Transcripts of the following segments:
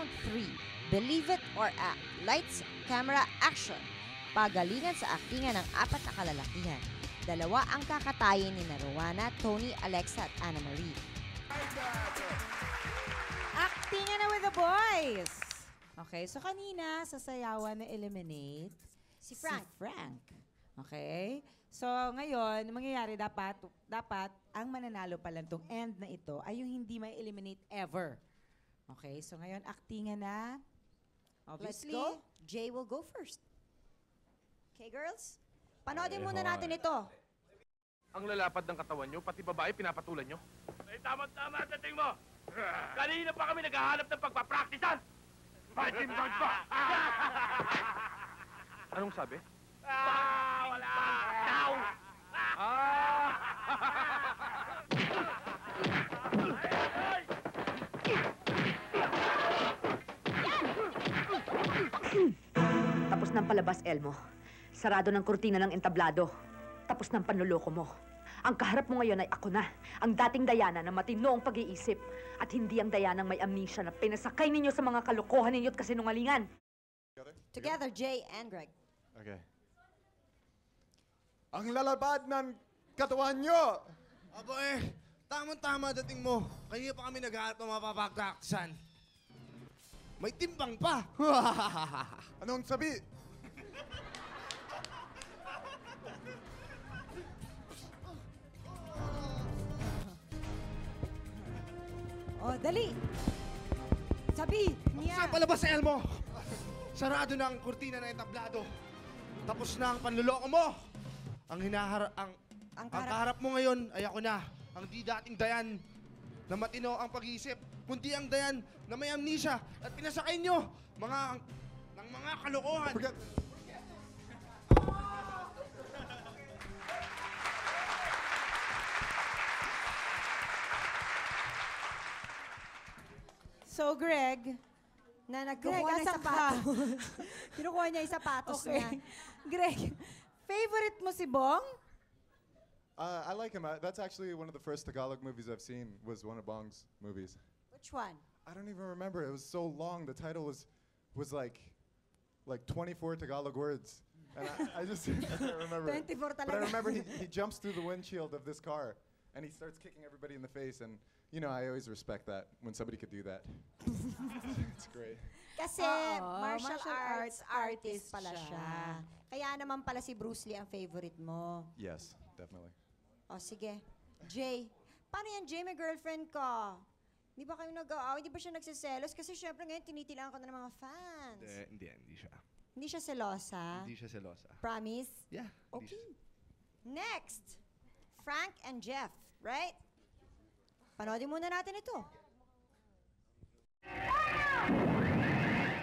Round 3, Believe It or Act. Lights, camera, action. Pagalingan sa aktingan ng apat na kalalakihan. Dalawa ang kakatayin ni Rowana, Tony, Alexa at Anna Marie. Aktingan na with the boys! Okay, so kanina sa sayawan na eliminate Si Frank. Okay? So ngayon, mangyayari dapat ang mananalo pa lang tong end na ito ay yung hindi may eliminate ever. Okay, so ngayon aktingan na. Obviously, Let's go. Jay will go first. Okay, girls? Panoodin muna natin ito. Ang lalapad ng katawan nyo, pati babae pinapatulan nyo. Ay, tama-tama ang dating mo! Kanina pa kami naghahanap ng pagpapraktisan! Fighting bag pa! Anong sabi? Wala! Ciao! Tapos ng palabas, Elmo. Sarado ng kurtina ng entablado. Tapos ng panluloko mo. Ang kaharap mo ngayon ay ako na. Ang dating Diana na matino ang pag-iisip. At hindi ang Diana may amnesia na pinasakay ninyo sa mga kalokohan ninyo at kasinungalingan. Together, Jay and Greg. Okay. Ang lalabad ng katawan nyo! Aba tama-tama dating mo. Kaya pa kami naghahanap ng mapapagpraktisan. May timbang pa! Anong sabi? Oh, dali! Sabi niya. Saan palabas sa Elmo? Sarado na ang kurtina ng entablado. Tapos na ang panluloko mo. Ang kaharap mo ngayon ay ako na. Ang di dating Dayan na matino ang pag-iisip. Kundi ang Dayan na may amnesia at pinasakay nyo ng mga kalokohan. So Greg, na nagkukuha ng sapatos. Kinukuha niya yung sapatos niya. Greg, favorite mo si Bong? I like him. That's actually one of the first Tagalog movies I've seen, was one of Bong's movies. Which one? I don't even remember. It was so long. The title was like 24 Tagalog words. And I just I can't remember. 24 But I talaga. remember he jumps through the windshield of this car and he starts kicking everybody in the face. And, you know, I always respect that when somebody could do that. It's great. Kasi Oo, martial martial arts arts artist pala siya. siya. Kaya naman pala si Bruce Lee ang favorite mo. Yes, definitely. O sige. Jay, paano yan, Jay? May girlfriend ka. Hindi ba kayo nag-aaway? Hindi ba siya nagsiselos? Kasi syempre ngayon tinitilaan ka na ng mga fans. Hindi siya. Hindi siya selosa? Hindi siya selosa. Promise? Yeah. Okay. Next, Frank and Jeff, right? Panoodin muna natin ito.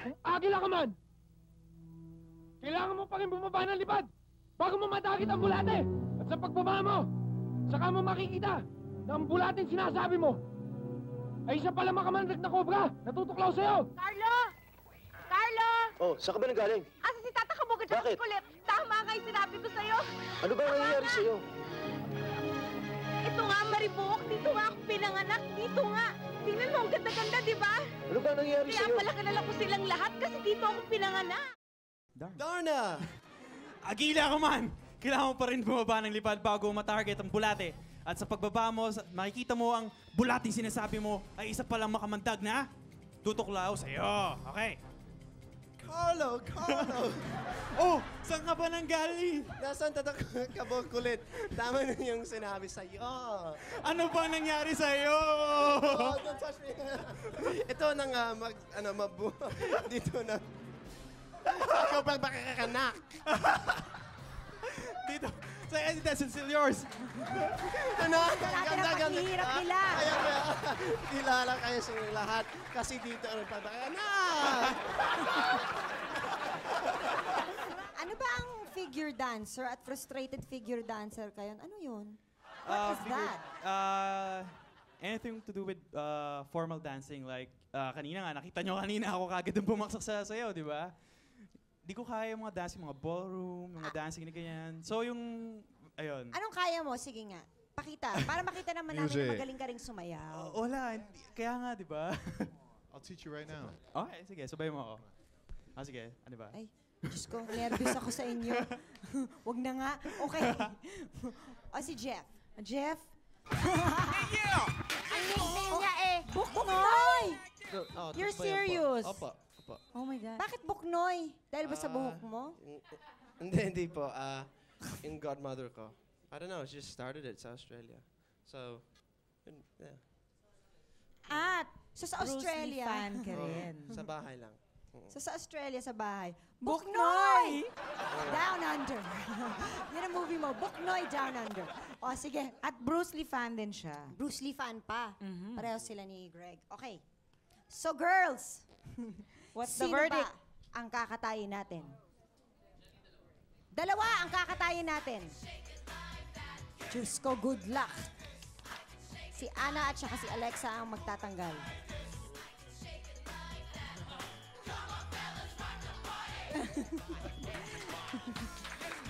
Kung agila ka man, kailangan mo pa rin bumaba ng lipad bago mo matagit ang bulate. At sa pagbaba mo, saka mo makikita na ang bulating sinasabi mo ay isa pala makamandag na kobra na tutuklaw sa'yo. Carlo! Carlo! Oh, saan ka ba nanggaling? Asa si Tata Kabugad sa Bakit? kulit? Tama nga yung sinabi ko sa'yo. Ano ba nangyayari sa'yo? Ito nga, Maribuok. Dito nga ako pinanganak. Dito nga. Tingnan mo, ang ganda-ganda, di ba? Ano ba nangyayari Kaya sa'yo? pala kilala ko silang lahat kasi dito ako pinanganak. Darna! Agila ka man! Kailangan mo pa rin bumaba ng lipad bago matarget ang bulate. At sa pagbaba mo, makikita mo ang bulating sinasabi mo ay isa palang makamandag na tutuklaw sa'yo. Okay. Carlo! Oh! Saan ka ba nanggaling? Nasaan kabog kulit? Tama na yung sinabi sa'yo. Ano ba nangyari sa'yo? Oh, don't touch me. Ito na nga, dito na. Ikaw ba makakanak? Dito. Sa that's still yours. Ito na. Natin ang paghihirap nila. Kaya, kilala kayo sa lahat. Kasi dito ang pagkakanak. Ano ba ang figure dancer at frustrated figure dancer kayo? Ano yun? What is that? Anything to do with formal dancing. Like, kanina nga, nakita nyo kanina ako kagad ang bumaksak sa sayo, di ba? Di ko kaya yung mga dancing, mga ballroom, mga dancing na ganyan. So yung, ayun. Anong kaya mo? Sige nga. Pakita. Para makita naman namin na magaling ka ring sumayaw. Wala, kaya nga, di ba? I'll teach you right now. Okay, sige, sabay mo ako. Sige, ano ba? Ay, Diyos ko, nervous ako sa inyo. Wag na nga. Okay. Si Jeff. Jeff? Ang nickname niya Buknoy! You're tapos ba yan po? serious? Opo. Oh my God. Bakit Buknoy? Dahil ba sa buhok mo? Hindi po. Yung godmother ko. I don't know, she just started it sa Australia. So, yeah. So sa Bruce Lee Australia. fan ka rin. Sa bahay lang. So sa Australia, sa bahay. Buknoy! Down Under. Yan ang movie mo, Buknoy Down Under. O sige, At Bruce Lee fan din siya. Bruce Lee fan pa. Mhm. Pareho sila ni Greg. Okay. So girls, What's the sino verdict? ba ang kakatayin natin? Dalawa ang kakatayin natin. Diyos ko, good luck. Si Ana at saka si Alexa ang magtatanggal.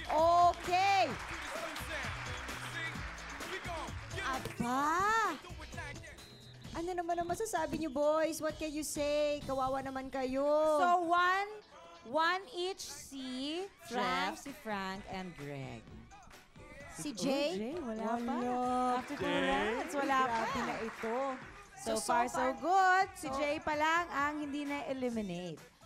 Okay. Aba! Ano naman ang masasabi niyo, boys? What can you say? Kawawa naman kayo. So, one each si Frank, and Greg. si Oh, Jay? Jay, wala pa. After 2 Jay. rounds, wala pa. Grabe na ito. So So far, so far- good. Si Jay pa lang ang hindi na-eliminate.